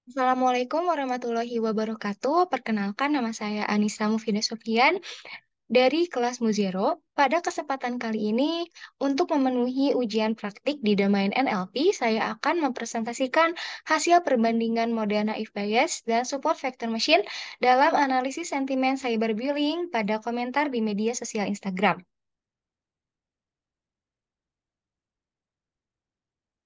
Assalamualaikum warahmatullahi wabarakatuh. Perkenalkan, nama saya Anissa Mufida Sofian dari kelas Muzero. Pada kesempatan kali ini, untuk memenuhi ujian praktik di domain NLP, saya akan mempresentasikan hasil perbandingan model naive Bayes dan support vector machine dalam analisis sentimen cyberbullying pada komentar di media sosial Instagram.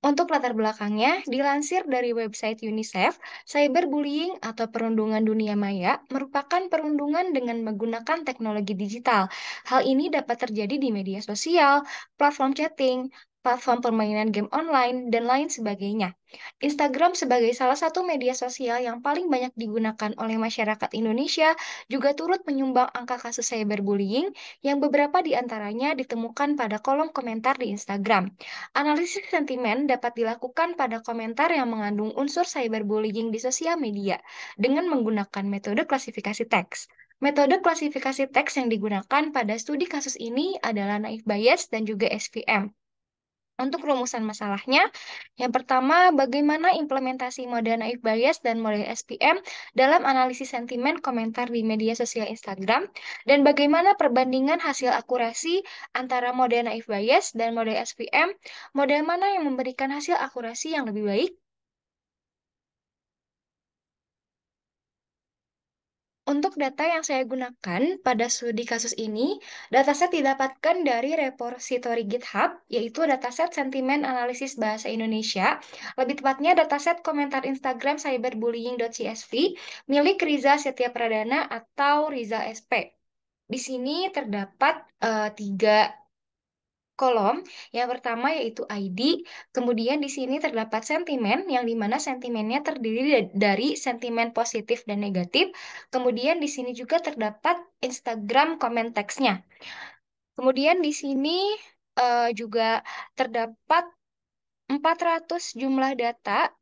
Untuk latar belakangnya, dilansir dari website UNICEF, cyberbullying atau perundungan dunia maya merupakan perundungan dengan menggunakan teknologi digital. Hal ini dapat terjadi di media sosial, platform chatting, platform permainan game online, dan lain sebagainya. Instagram sebagai salah satu media sosial yang paling banyak digunakan oleh masyarakat Indonesia juga turut menyumbang angka kasus cyberbullying yang beberapa di antaranya ditemukan pada kolom komentar di Instagram. Analisis sentimen dapat dilakukan pada komentar yang mengandung unsur cyberbullying di sosial media dengan menggunakan metode klasifikasi teks. Metode klasifikasi teks yang digunakan pada studi kasus ini adalah naive Bayes dan juga SVM. Untuk rumusan masalahnya, yang pertama, bagaimana implementasi model naive Bayes dan model SPM dalam analisis sentimen komentar di media sosial Instagram, dan bagaimana perbandingan hasil akurasi antara model naive Bayes dan model SPM, model mana yang memberikan hasil akurasi yang lebih baik. Untuk data yang saya gunakan pada studi kasus ini, dataset didapatkan dari repositori GitHub, yaitu dataset sentimen analisis bahasa Indonesia, lebih tepatnya dataset komentar Instagram cyberbullying.csv milik Riza Setia Pradana atau Riza SP. Di sini terdapat tiga kolom. Yang pertama yaitu ID, kemudian di sini terdapat sentimen, yang dimana sentimennya terdiri dari sentimen positif dan negatif. Kemudian di sini juga terdapat Instagram komen teksnya. Kemudian di sini juga terdapat 400 jumlah data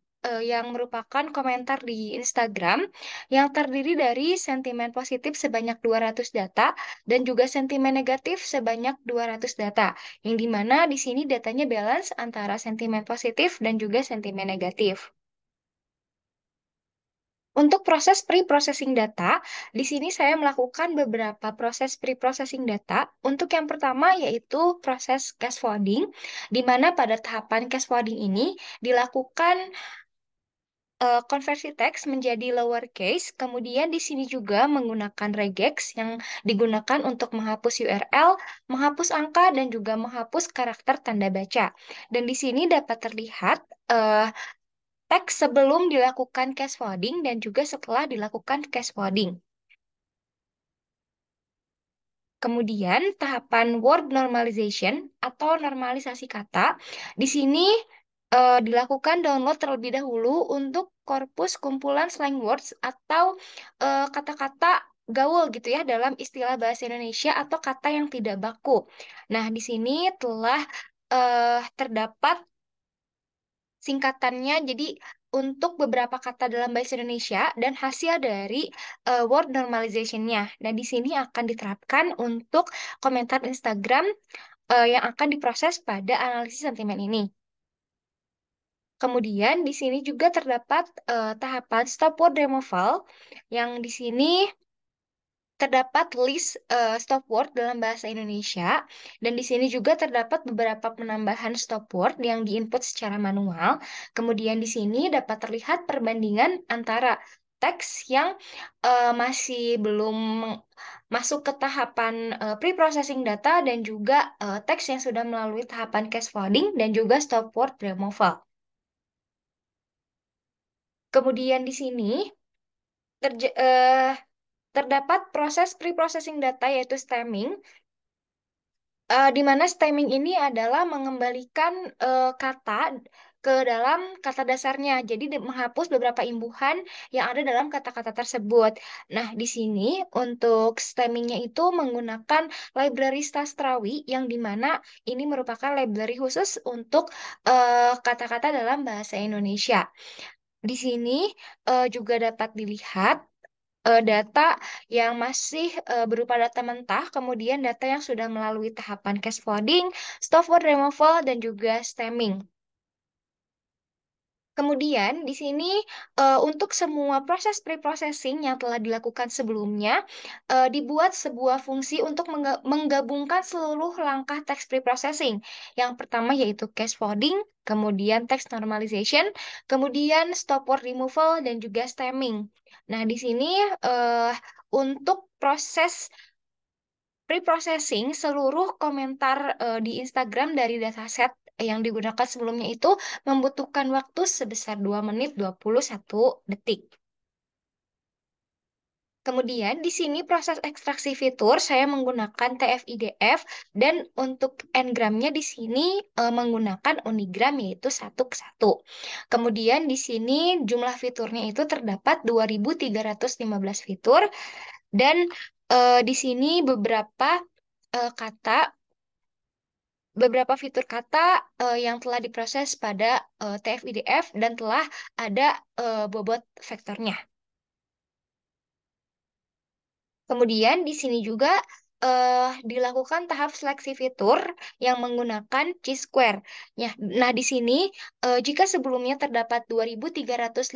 yang merupakan komentar di Instagram yang terdiri dari sentimen positif sebanyak 200 data dan juga sentimen negatif sebanyak 200 data. Yang dimana di sini datanya balance antara sentimen positif dan juga sentimen negatif. Untuk proses pre-processing data, di sini saya melakukan beberapa proses pre-processing data. Untuk yang pertama yaitu proses scaffolding, di mana pada tahapan scaffolding ini dilakukan konversi teks menjadi lowercase, kemudian di sini juga menggunakan regex yang digunakan untuk menghapus URL, menghapus angka, dan juga menghapus karakter tanda baca. Dan di sini dapat terlihat eh, teks sebelum dilakukan cascoding dan juga setelah dilakukan cascoding. Kemudian tahapan word normalization atau normalisasi kata. Di sini dilakukan download terlebih dahulu untuk korpus kumpulan slang words atau kata-kata gaul gitu ya dalam istilah bahasa Indonesia atau kata yang tidak baku. Nah, di sini telah terdapat singkatannya. Jadi untuk beberapa kata dalam bahasa Indonesia dan hasil dari word normalization-nya. Nah, di sini akan diterapkan untuk komentar Instagram yang akan diproses pada analisis sentimen ini. Kemudian di sini juga terdapat tahapan stop word removal yang di sini terdapat list stop word dalam bahasa Indonesia dan di sini juga terdapat beberapa penambahan stop word yang diinput secara manual. Kemudian di sini dapat terlihat perbandingan antara teks yang masih belum masuk ke tahapan pre-processing data dan juga teks yang sudah melalui tahapan cascoding dan juga stop word removal. Kemudian di sini terja- eh, terdapat proses pre-processing data yaitu stemming, di mana stemming ini adalah mengembalikan kata ke dalam kata dasarnya. Jadi menghapus beberapa imbuhan yang ada dalam kata-kata tersebut. Nah, di sini untuk stemmingnya itu menggunakan library Sastrawi yang dimana ini merupakan library khusus untuk kata-kata dalam bahasa Indonesia. Di sini juga dapat dilihat data yang masih berupa data mentah, kemudian data yang sudah melalui tahapan cascoding, stop word removal, dan juga stemming. Kemudian di sini untuk semua proses pre-processing yang telah dilakukan sebelumnya, dibuat sebuah fungsi untuk menggabungkan seluruh langkah text pre-processing. Yang pertama yaitu case folding, kemudian text normalization, kemudian stop word removal, dan juga stemming. Nah, di sini eh, untuk proses pre-processing seluruh komentar di Instagram dari dataset yang digunakan sebelumnya itu membutuhkan waktu sebesar 2 menit 21 detik. Kemudian di sini proses ekstraksi fitur saya menggunakan TF-IDF dan untuk n-gramnya di sini menggunakan Unigram yaitu 1 ke 1. Kemudian di sini jumlah fiturnya itu terdapat 2.315 fitur dan di sini beberapa fitur kata yang telah diproses pada TF-IDF dan telah ada bobot vektornya. Kemudian di sini juga dilakukan tahap seleksi fitur yang menggunakan chi-square. Ya, nah, di sini jika sebelumnya terdapat 2.315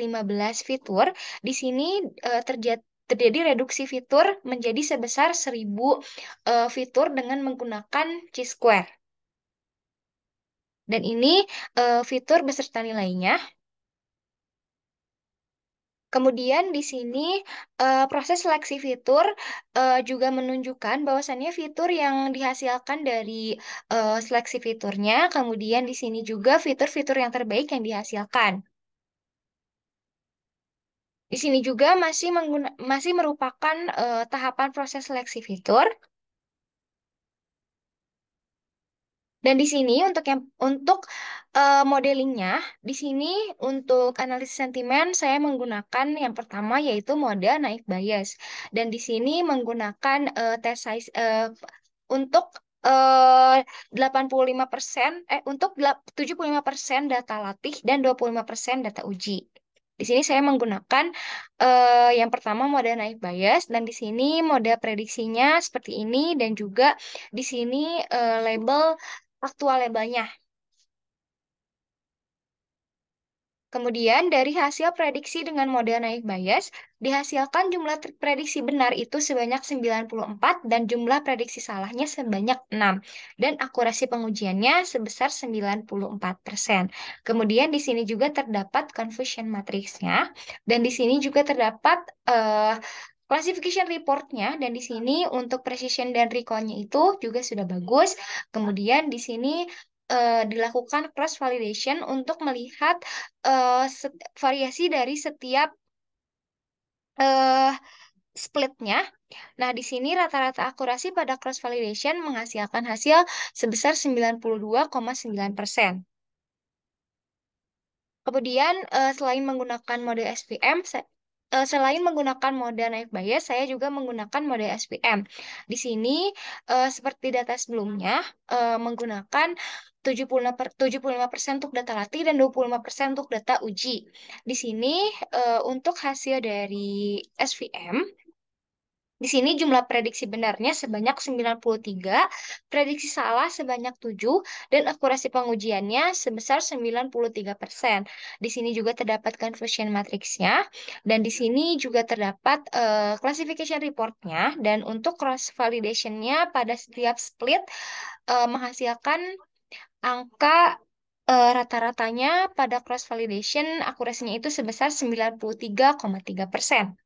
fitur, di sini terjadi reduksi fitur menjadi sebesar 1.000 fitur dengan menggunakan chi-square. Dan ini fitur beserta nilainya. Kemudian di sini proses seleksi fitur juga menunjukkan bahwasannya fitur yang dihasilkan dari seleksi fiturnya, kemudian di sini juga fitur-fitur yang terbaik yang dihasilkan. Di sini juga masih merupakan tahapan proses seleksi fitur. Dan di sini untuk modelingnya, di sini untuk analisis sentimen saya menggunakan yang pertama yaitu mode naik bias. Dan di sini menggunakan test size untuk 85% untuk 75% data latih dan 25% data uji. Di sini saya menggunakan yang pertama mode naik bias dan di sini mode prediksinya seperti ini dan juga di sini label aktual labelnya. Kemudian dari hasil prediksi dengan model naik bias, dihasilkan jumlah prediksi benar itu sebanyak 94 dan jumlah prediksi salahnya sebanyak 6. Dan akurasi pengujiannya sebesar 94%. Kemudian di sini juga terdapat confusion matrixnya dan di sini juga terdapat classification reportnya dan di sini untuk precision dan recall-nya itu juga sudah bagus. Kemudian di sini dilakukan cross validation untuk melihat variasi dari setiap eh, splitnya. Nah, di sini rata-rata akurasi pada cross validation menghasilkan hasil sebesar 92,9%. Kemudian selain menggunakan mode naik bias, saya juga menggunakan mode SPM. Di sini seperti data sebelumnya menggunakan 75% untuk data latih dan 25% untuk data uji. Di sini untuk hasil dari SVM di sini jumlah prediksi benarnya sebanyak 93, prediksi salah sebanyak 7, dan akurasi pengujiannya sebesar 93%. Di sini juga terdapat confusion matrixnya, dan di sini juga terdapat classification reportnya, dan untuk cross validationnya pada setiap split menghasilkan angka rata-ratanya pada cross validation akurasinya itu sebesar 93,3%.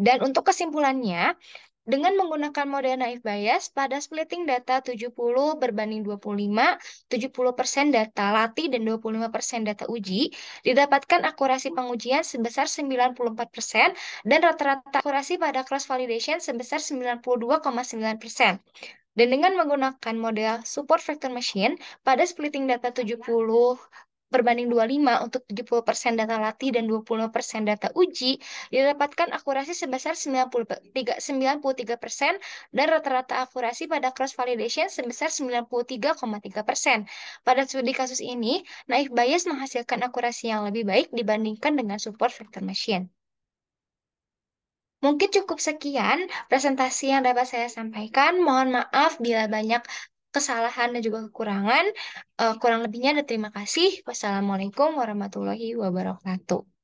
Dan untuk kesimpulannya, dengan menggunakan mode naif bias pada splitting data 70 berbanding 25, 70% data latih dan 25% data uji, didapatkan akurasi pengujian sebesar 94% dan rata-rata akurasi pada cross validation sebesar 92,9%. Dan dengan menggunakan model support vector machine pada splitting data 70 berbanding 25 untuk 70% data latih dan 25% data uji, didapatkan akurasi sebesar 93% dan rata-rata akurasi pada cross validation sebesar 93,3%. Pada studi kasus ini, naif bias menghasilkan akurasi yang lebih baik dibandingkan dengan support vector machine. Mungkin cukup sekian presentasi yang dapat saya sampaikan. Mohon maaf bila banyak kesalahan dan juga kekurangan. Kurang lebihnya ada terima kasih. Wassalamualaikum warahmatullahi wabarakatuh.